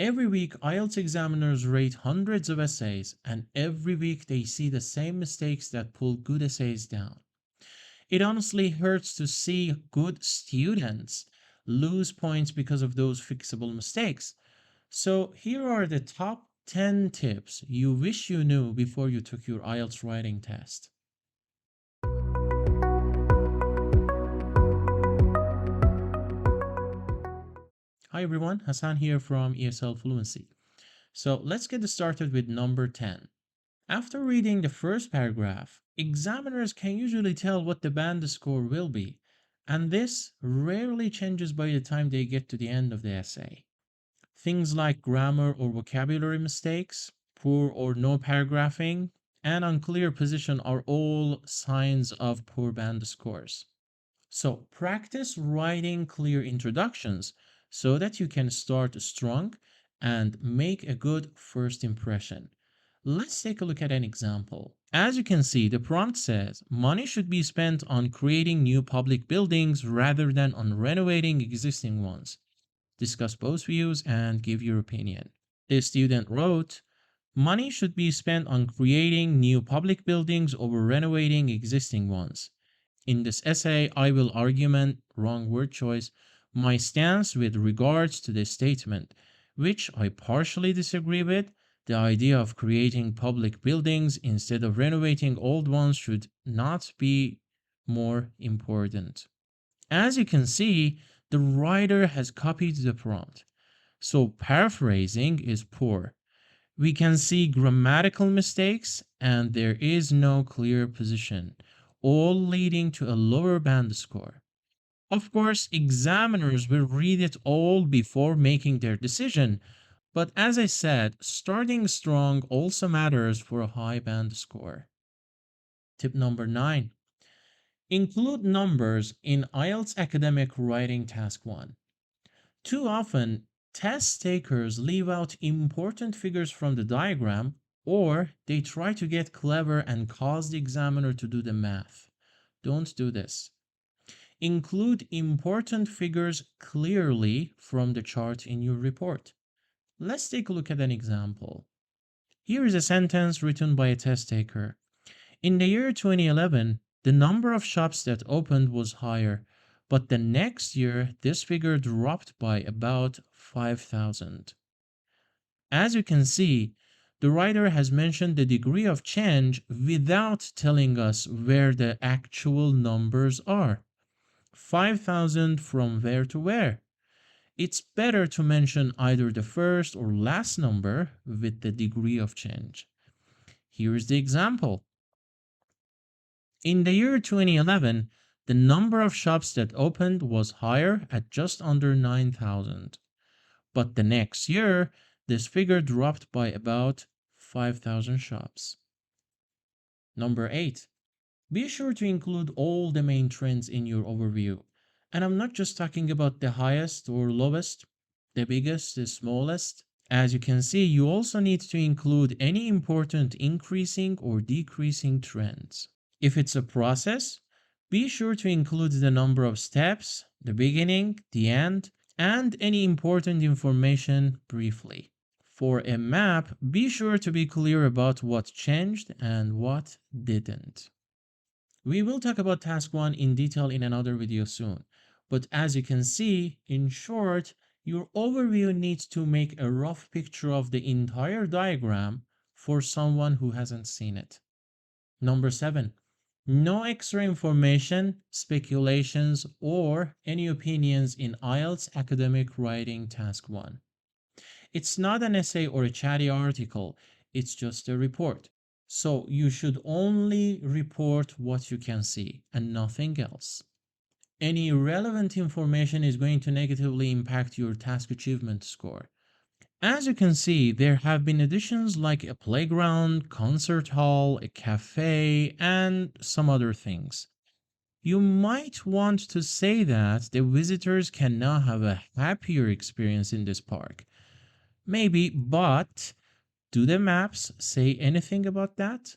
Every week, IELTS examiners rate hundreds of essays, and every week they see the same mistakes that pull good essays down. It honestly hurts to see good students lose points because of those fixable mistakes. So, here are the top 10 tips you wish you knew before you took your IELTS writing test. Hi everyone, Hassan here from ESL Fluency. So let's get started with number 10. After reading the first paragraph, examiners can usually tell what the band score will be, and this rarely changes by the time they get to the end of the essay. Things like grammar or vocabulary mistakes, poor or no paragraphing, and unclear position are all signs of poor band scores. So practice writing clear introductions so that you can start strong and make a good first impression. Let's take a look at an example. As you can see, the prompt says money should be spent on creating new public buildings rather than on renovating existing ones. Discuss both views and give your opinion. The student wrote, money should be spent on creating new public buildings over renovating existing ones. In this essay, I will argument, wrong word choice, my stance with regards to this statement, which I partially disagree with. The idea of creating public buildings instead of renovating old ones should not be more important. As you can see, the writer has copied the prompt. So paraphrasing is poor. We can see grammatical mistakes and there is no clear position, all leading to a lower band score. Of course, examiners will read it all before making their decision, but as I said, starting strong also matters for a high band score. Tip number 9. Include numbers in IELTS Academic Writing Task 1. Too often, test takers leave out important figures from the diagram, or they try to get clever and cause the examiner to do the math. Don't do this. Include important figures clearly from the chart in your report. Let's take a look at an example. Here is a sentence written by a test taker. In the year 2011, the number of shops that opened was higher, but the next year this figure dropped by about 5,000. As you can see, the writer has mentioned the degree of change without telling us where the actual numbers are. 5,000 from where to where? It's better to mention either the first or last number with the degree of change. Here is the example. In the year 2011, the number of shops that opened was higher at just under 9,000. But the next year, this figure dropped by about 5,000 shops. Number 8. Be sure to include all the main trends in your overview. And I'm not just talking about the highest or lowest, the biggest, the smallest. As you can see, you also need to include any important increasing or decreasing trends. If it's a process, be sure to include the number of steps, the beginning, the end, and any important information briefly. For a map, be sure to be clear about what changed and what didn't. We will talk about task 1 in detail in another video soon, but as you can see, in short, your overview needs to make a rough picture of the entire diagram for someone who hasn't seen it. Number 7. No extra information, speculations, or any opinions in IELTS Academic Writing Task 1. It's not an essay or a chatty article, it's just a report. So you should only report what you can see and nothing else. Any relevant information is going to negatively impact your task achievement score. As you can see, there have been additions like a playground, concert hall, a cafe, and some other things. You might want to say that the visitors can now have a happier experience in this park. Maybe, but do the maps say anything about that?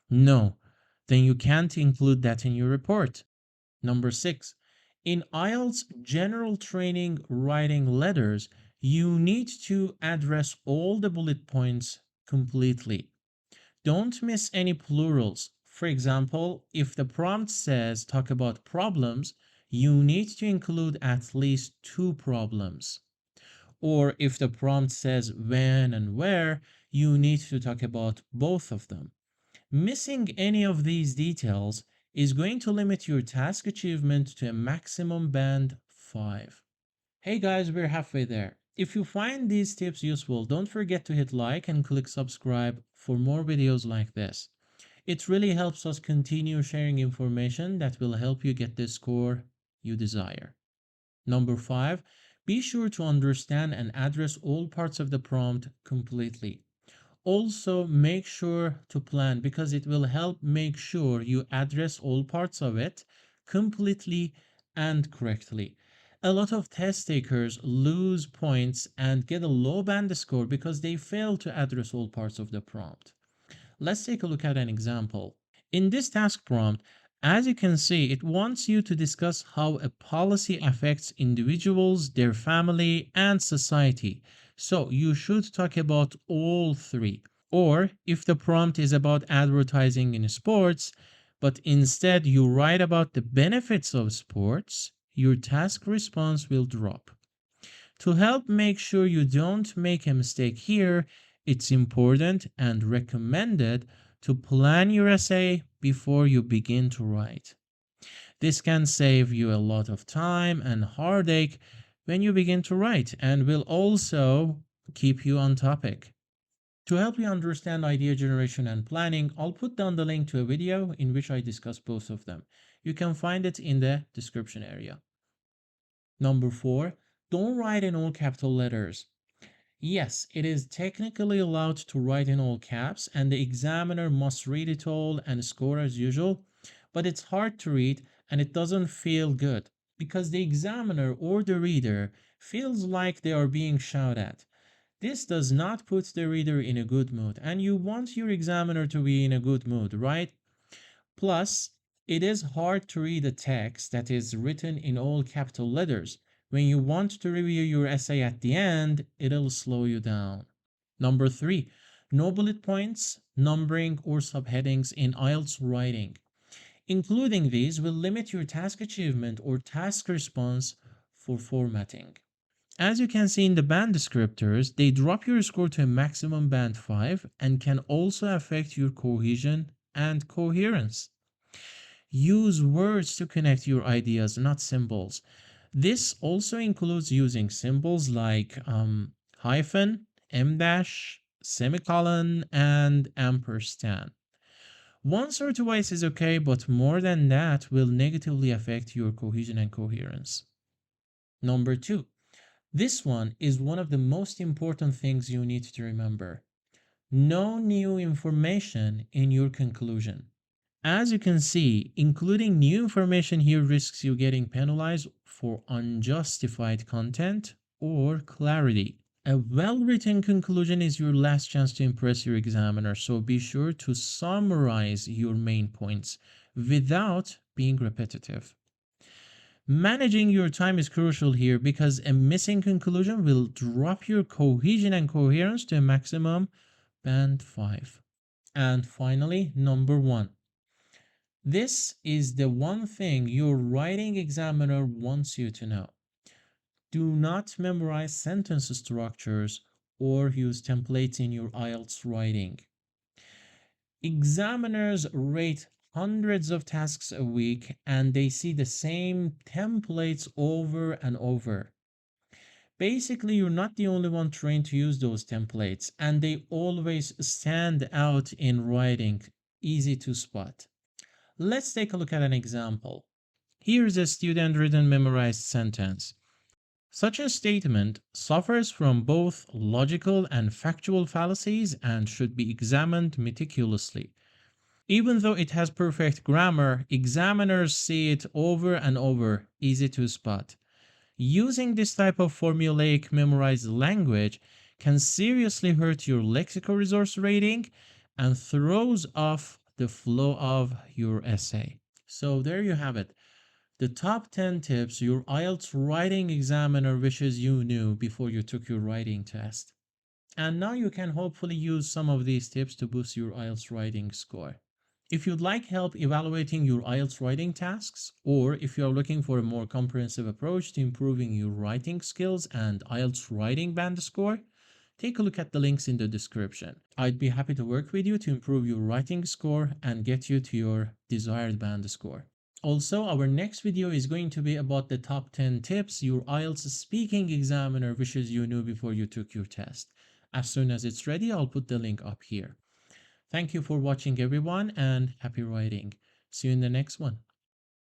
No, then you can't include that in your report. Number 6. In IELTS general training writing letters, You need to address all the bullet points completely. Don't miss any plurals. For example, if the prompt says talk about problems, you need to include at least two problems. Or if the prompt says when and where, you need to talk about both of them. Missing any of these details is going to limit your task achievement to a maximum band 5. Hey guys, we're halfway there. If you find these tips useful, don't forget to hit like and click subscribe for more videos like this. It really helps us continue sharing information that will help you get the score you desire. Number 5, be sure to understand and address all parts of the prompt completely. Also, make sure to plan because it will help make sure you address all parts of it completely and correctly. A lot of test takers lose points and get a low band score because they fail to address all parts of the prompt. Let's take a look at an example. In this task prompt, as you can see, it wants you to discuss how a policy affects individuals, their family, and society. So you should talk about all three. Or if the prompt is about advertising in sports, but instead you write about the benefits of sports, your task response will drop. To help make sure you don't make a mistake here, it's important and recommended to plan your essay before you begin to write. This can save you a lot of time and heartache when you begin to write and will also keep you on topic. To help you understand idea generation and planning, I'll put down the link to a video in which I discuss both of them. You can find it in the description area. Number 4, don't write in all capital letters. Yes, it is technically allowed to write in all caps, and the examiner must read it all and score as usual, but it's hard to read and it doesn't feel good because the examiner or the reader feels like they are being shouted at. This does not put the reader in a good mood, and you want your examiner to be in a good mood, right? Plus, it is hard to read a text that is written in all capital letters. When you want to review your essay at the end, it'll slow you down. Number 3, no bullet points, numbering, or subheadings in IELTS writing. Including these will limit your task achievement or task response for formatting. As you can see in the band descriptors, they drop your score to a maximum band 5 and can also affect your cohesion and coherence. Use words to connect your ideas, not symbols. This also includes using symbols like hyphen, em dash, semicolon, and ampersand. Once or twice is okay, but more than that will negatively affect your cohesion and coherence. Number 2, this one is one of the most important things you need to remember. No new information in your conclusion. As you can see, including new information here risks you getting penalized for unjustified content or clarity. A well-written conclusion is your last chance to impress your examiner, so be sure to summarize your main points without being repetitive. Managing your time is crucial here because a missing conclusion will drop your cohesion and coherence to a maximum band 5. And finally, number 1. This is the one thing your writing examiner wants you to know. Do not memorize sentence structures or use templates in your IELTS writing. Examiners rate hundreds of tasks a week and they see the same templates over and over. Basically, you're not the only one trained to use those templates, and they always stand out in writing, easy to spot. Let's take a look at an example. Here's a student written memorized sentence. Such a statement suffers from both logical and factual fallacies and should be examined meticulously. Even though it has perfect grammar, examiners see it over and over, easy to spot. Using this type of formulaic memorized language can seriously hurt your lexical resource rating and throws off the flow of your essay. So there you have it. The top 10 tips your IELTS writing examiner wishes you knew before you took your writing test. And now you can hopefully use some of these tips to boost your IELTS writing score. If you'd like help evaluating your IELTS writing tasks, or if you're looking for a more comprehensive approach to improving your writing skills and IELTS writing band score, take a look at the links in the description. I'd be happy to work with you to improve your writing score and get you to your desired band score. Also, our next video is going to be about the top 10 tips your IELTS speaking examiner wishes you knew before you took your test. As soon as it's ready, I'll put the link up here. Thank you for watching everyone and happy writing. See you in the next one.